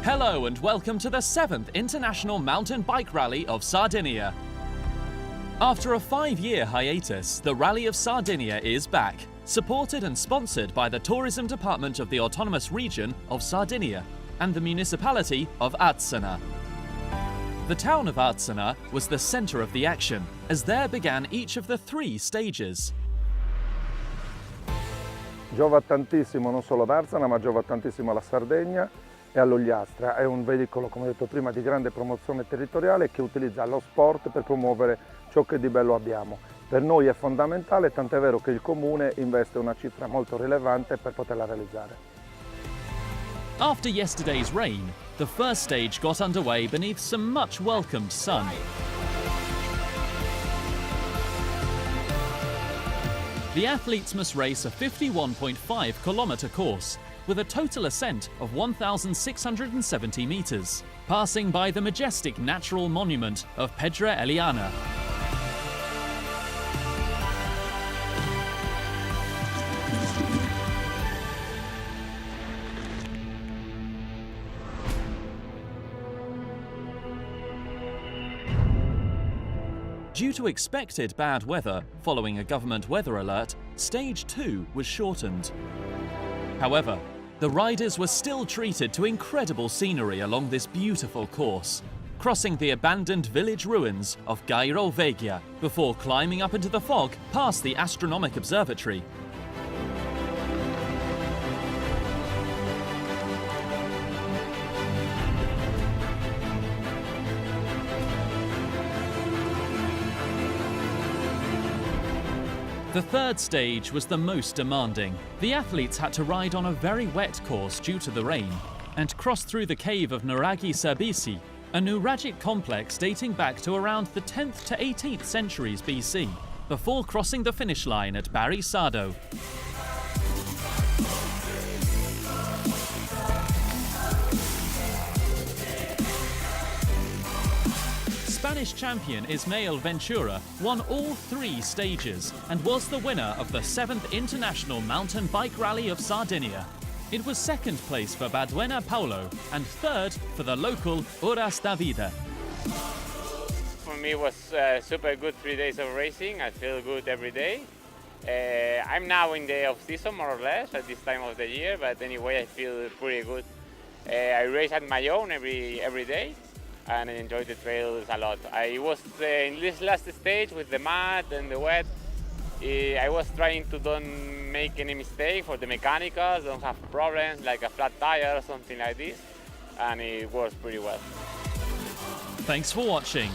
Hello and welcome to the 7th International Mountain Bike Rally of Sardinia. After a 5-year hiatus, the Rally of Sardinia is back, supported and sponsored by the Tourism Department of the Autonomous Region of Sardinia and the municipality of Arzana. The town of Arzana was the centre of the action, as there began each of the 3 stages. Giova tantissimo non solo ad Arzana, ma giova tantissimo alla Sardegna e all'Ogliastra. È un veicolo, come detto prima, di grande promozione territoriale che utilizza lo sport per promuovere ciò che di bello abbiamo. Per noi è fondamentale, tant'è vero che il Comune investe una cifra molto rilevante per poterla realizzare. After yesterday's rain, the first stage got underway beneath some much welcomed sun. The athletes must race a 51.5 kilometre course with a total ascent of 1,670 metres, passing by the majestic natural monument of Pedra Eliana. Due to expected bad weather following a government weather alert, Stage 2 was shortened. However, the riders were still treated to incredible scenery along this beautiful course, crossing the abandoned village ruins of Gairo Veggia before climbing up into the fog past the astronomic observatory. The third stage was the most demanding. The athletes had to ride on a very wet course due to the rain and cross through the cave of Nuraghi Serbisi, a nuragic complex dating back to around the 10th to 18th centuries BC, before crossing the finish line at Bari Sardo. Spanish champion Ismael Ventura won all 3 stages and was the winner of the 7th International Mountain Bike Rally of Sardinia. It was 2nd place for Baduena Paulo and 3rd for the local Horas da Vida. For me it was super good 3 days of racing. I feel good every day. I'm now in the off-season more or less at this time of the year, but anyway I feel pretty good. I race at my own every day and I enjoy the trails a lot. I was in this last stage with the mud and the wet. I was trying to don't make any mistake for the mechanicals, don't have problems like a flat tire or something like this, and it works pretty well. Thanks for watching.